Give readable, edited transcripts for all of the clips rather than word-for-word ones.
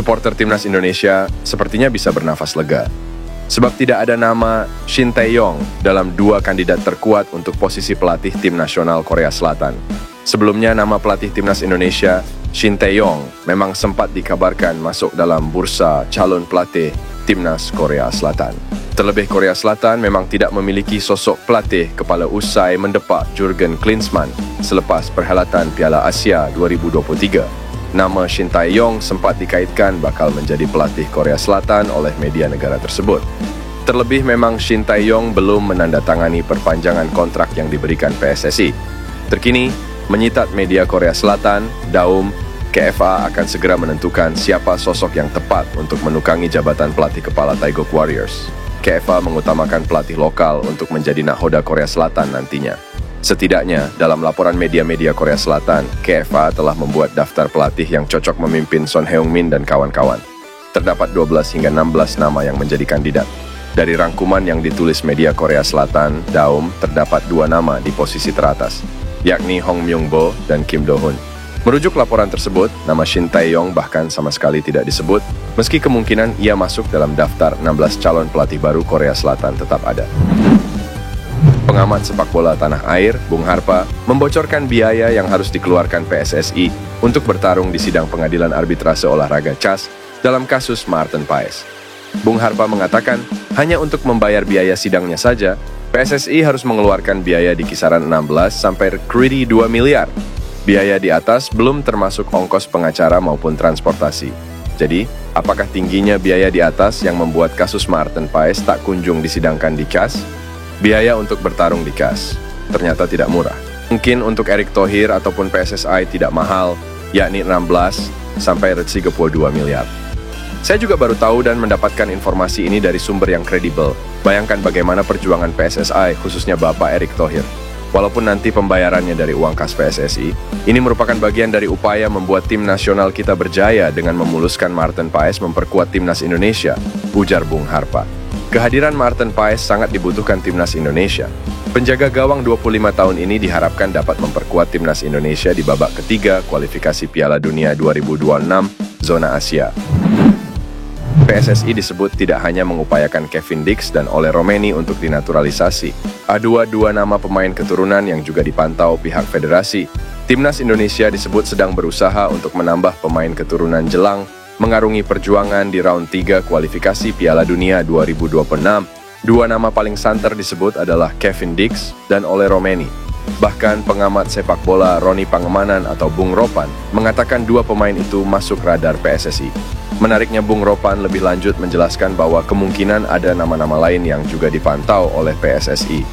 Supporter timnas Indonesia sepertinya bisa bernafas lega. Sebab tidak ada nama Shin Tae-yong dalam dua kandidat terkuat untuk posisi pelatih tim nasional Korea Selatan. Sebelumnya nama pelatih timnas Indonesia, Shin Tae-yong, memang sempat dikabarkan masuk dalam bursa calon pelatih timnas Korea Selatan. Terlebih Korea Selatan memang tidak memiliki sosok pelatih kepala usai mendepak Jurgen Klinsmann selepas perhelatan Piala Asia 2023. Nama Shin Tae-yong sempat dikaitkan bakal menjadi pelatih Korea Selatan oleh media negara tersebut. Terlebih memang Shin Tae-yong belum menandatangani perpanjangan kontrak yang diberikan PSSI. Terkini, menyitat media Korea Selatan, Daum, KFA akan segera menentukan siapa sosok yang tepat untuk menukangi jabatan pelatih kepala Taeguk Warriors. KFA mengutamakan pelatih lokal untuk menjadi nahoda Korea Selatan nantinya. Setidaknya, dalam laporan media-media Korea Selatan, KFA telah membuat daftar pelatih yang cocok memimpin Son Heung-min dan kawan-kawan. Terdapat 12 hingga 16 nama yang menjadi kandidat. Dari rangkuman yang ditulis media Korea Selatan, Daum, terdapat 2 nama di posisi teratas, yakni Hong Myung-bo dan Kim Do-hun. Merujuk laporan tersebut, nama Shin Tae-yong bahkan sama sekali tidak disebut, meski kemungkinan ia masuk dalam daftar 16 calon pelatih baru Korea Selatan tetap ada. Pengamat sepak bola tanah air, Bung Harpa, membocorkan biaya yang harus dikeluarkan PSSI untuk bertarung di sidang pengadilan arbitrase olahraga CAS dalam kasus Maarten Paes. Bung Harpa mengatakan, hanya untuk membayar biaya sidangnya saja, PSSI harus mengeluarkan biaya di kisaran 16 sampai 2 miliar. Biaya di atas belum termasuk ongkos pengacara maupun transportasi. Jadi, apakah tingginya biaya di atas yang membuat kasus Maarten Paes tak kunjung disidangkan di CAS? Biaya untuk bertarung di CAS ternyata tidak murah. Mungkin untuk Erick Thohir ataupun PSSI tidak mahal, yakni 16 sampai 32 miliar. Saya juga baru tahu dan mendapatkan informasi ini dari sumber yang kredibel. Bayangkan bagaimana perjuangan PSSI, khususnya Bapak Erick Thohir. Walaupun nanti pembayarannya dari uang kas PSSI, ini merupakan bagian dari upaya membuat tim nasional kita berjaya dengan memuluskan Maarten Paes memperkuat timnas Indonesia, ujar Bung Harpa. Kehadiran Maarten Paes sangat dibutuhkan timnas Indonesia. Penjaga gawang 25 tahun ini diharapkan dapat memperkuat timnas Indonesia di babak ketiga kualifikasi Piala Dunia 2026 zona Asia. PSSI disebut tidak hanya mengupayakan Kevin Dix dan Ole Romeni untuk dinaturalisasi. Ada dua nama pemain keturunan yang juga dipantau pihak federasi. Timnas Indonesia disebut sedang berusaha untuk menambah pemain keturunan jelang, mengarungi perjuangan di round 3 kualifikasi Piala Dunia 2026. Dua nama paling santer disebut adalah Kevin Dix dan Ole Romeni. Bahkan pengamat sepak bola Roni Pangemanan atau Bung Ropan mengatakan dua pemain itu masuk radar PSSI. Menariknya, Bung Ropan lebih lanjut menjelaskan bahwa kemungkinan ada nama-nama lain yang juga dipantau oleh PSSI.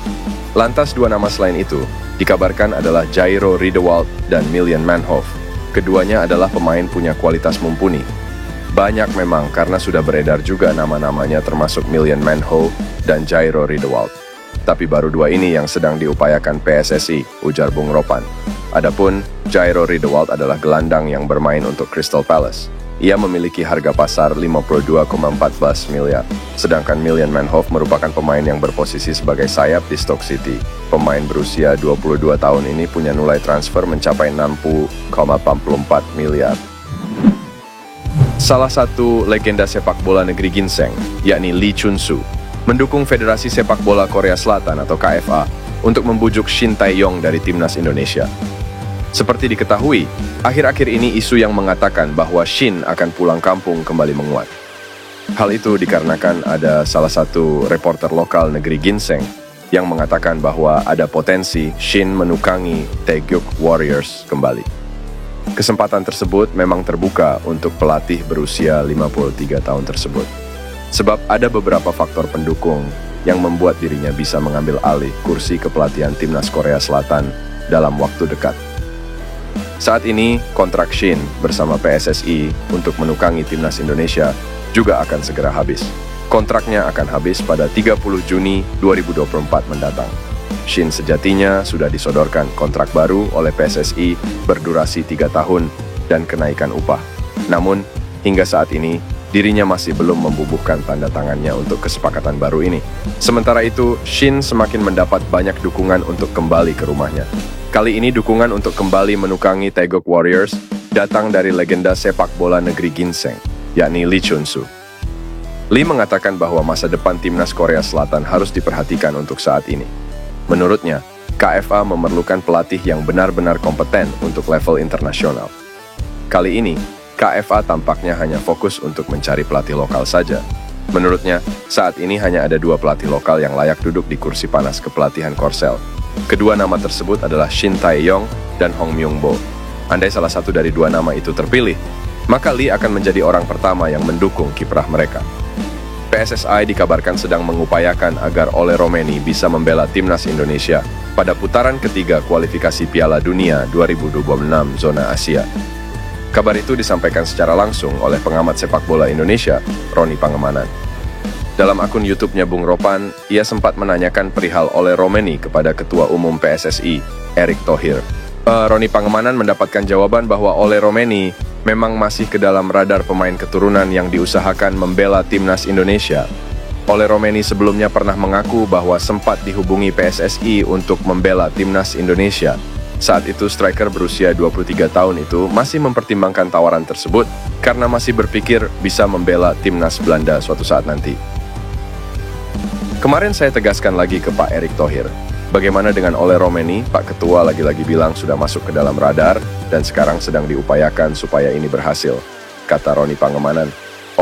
Lantas dua nama selain itu dikabarkan adalah Jairo Riedewald dan Miljan Manhoef. Keduanya adalah pemain punya kualitas mumpuni. Banyak memang karena sudah beredar juga nama-namanya termasuk Miljan Manhoef dan Jairo Riedewald. Tapi baru dua ini yang sedang diupayakan PSSI, ujar Bung Ropan. Adapun Jairo Riedewald adalah gelandang yang bermain untuk Crystal Palace. Ia memiliki harga pasar 52,14 miliar. Sedangkan Miljan Manhoef merupakan pemain yang berposisi sebagai sayap di Stoke City. Pemain berusia 22 tahun ini punya nilai transfer mencapai 60,44 miliar. Salah satu legenda sepak bola negeri ginseng, yakni Lee Chun-soo, mendukung Federasi Sepak Bola Korea Selatan atau KFA untuk membujuk Shin Tae-yong dari timnas Indonesia. Seperti diketahui, akhir-akhir ini isu yang mengatakan bahwa Shin akan pulang kampung kembali menguat. Hal itu dikarenakan ada salah satu reporter lokal negeri ginseng yang mengatakan bahwa ada potensi Shin menukangi Taeguk Warriors kembali. Kesempatan tersebut memang terbuka untuk pelatih berusia 53 tahun tersebut. Sebab ada beberapa faktor pendukung yang membuat dirinya bisa mengambil alih kursi kepelatihan timnas Korea Selatan dalam waktu dekat. Saat ini, kontrak Shin bersama PSSI untuk menukangi timnas Indonesia juga akan segera habis. Kontraknya akan habis pada 30 Juni 2024 mendatang. Shin sejatinya sudah disodorkan kontrak baru oleh PSSI berdurasi 3 tahun dan kenaikan upah. Namun, hingga saat ini, dirinya masih belum membubuhkan tanda tangannya untuk kesepakatan baru ini. Sementara itu, Shin semakin mendapat banyak dukungan untuk kembali ke rumahnya. Kali ini dukungan untuk kembali menukangi Taeguk Warriors datang dari legenda sepak bola negeri ginseng, yakni Lee Chun-soo. Lee mengatakan bahwa masa depan timnas Korea Selatan harus diperhatikan untuk saat ini. Menurutnya, KFA memerlukan pelatih yang benar-benar kompeten untuk level internasional. Kali ini, KFA tampaknya hanya fokus untuk mencari pelatih lokal saja. Menurutnya, saat ini hanya ada 2 pelatih lokal yang layak duduk di kursi panas kepelatihan Korsel. Kedua nama tersebut adalah Shin Tae-yong dan Hong Myung-bo. Andai salah satu dari 2 nama itu terpilih, maka Lee akan menjadi orang pertama yang mendukung kiprah mereka. PSSI dikabarkan sedang mengupayakan agar Ole Romeni bisa membela timnas Indonesia pada putaran ketiga kualifikasi Piala Dunia 2026 zona Asia. Kabar itu disampaikan secara langsung oleh pengamat sepak bola Indonesia, Roni Pangemanan. Dalam akun YouTube-nya Bung Ropan, ia sempat menanyakan perihal Ole Romeni kepada Ketua Umum PSSI, Erick Thohir. Roni Pangemanan mendapatkan jawaban bahwa Ole Romeni memang masih ke dalam radar pemain keturunan yang diusahakan membela timnas Indonesia. Ole Romeni sebelumnya pernah mengaku bahwa sempat dihubungi PSSI untuk membela timnas Indonesia. Saat itu striker berusia 23 tahun itu masih mempertimbangkan tawaran tersebut karena masih berpikir bisa membela timnas Belanda suatu saat nanti. Kemarin saya tegaskan lagi ke Pak Erick Thohir, bagaimana dengan Ole Romeni? Pak Ketua lagi-lagi bilang sudah masuk ke dalam radar dan sekarang sedang diupayakan supaya ini berhasil, kata Roni Pangemanan.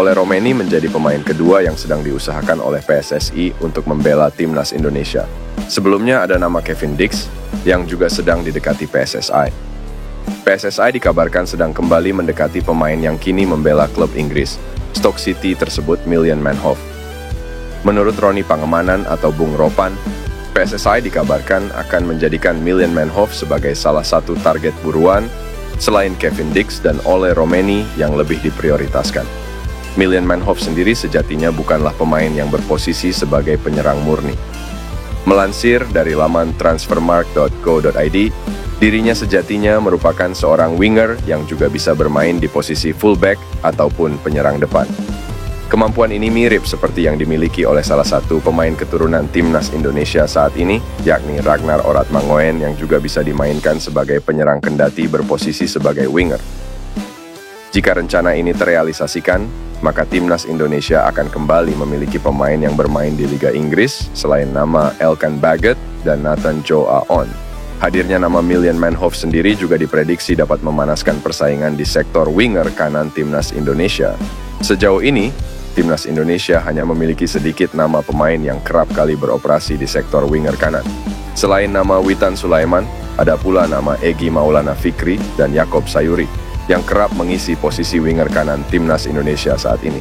Ole Romeni menjadi pemain kedua yang sedang diusahakan oleh PSSI untuk membela timnas Indonesia. Sebelumnya ada nama Kevin Dix yang juga sedang didekati PSSI. PSSI dikabarkan sedang kembali mendekati pemain yang kini membela klub Inggris, Stoke City tersebut Million Manhoef. Menurut Roni Pangemanan atau Bung Ropan, PSSI dikabarkan akan menjadikan Million Manhoef sebagai salah satu target buruan selain Kevin Dix dan Ole Romeni yang lebih diprioritaskan. Million Manhoef sendiri sejatinya bukanlah pemain yang berposisi sebagai penyerang murni. Melansir dari laman transfermarkt.co.id, dirinya sejatinya merupakan seorang winger yang juga bisa bermain di posisi fullback ataupun penyerang depan. Kemampuan ini mirip seperti yang dimiliki oleh salah satu pemain keturunan timnas Indonesia saat ini, yakni Ragnar Oratmangoen yang juga bisa dimainkan sebagai penyerang kendati berposisi sebagai winger. Jika rencana ini terrealisasikan, maka timnas Indonesia akan kembali memiliki pemain yang bermain di Liga Inggris selain nama Elkan Baggett dan Nathan Joe Aon. Hadirnya nama Million Manhoef sendiri juga diprediksi dapat memanaskan persaingan di sektor winger kanan timnas Indonesia. Sejauh ini, timnas Indonesia hanya memiliki sedikit nama pemain yang kerap kali beroperasi di sektor winger kanan. Selain nama Witan Sulaiman, ada pula nama Egy Maulana Fikri dan Yaakob Sayuri yang kerap mengisi posisi winger kanan timnas Indonesia saat ini.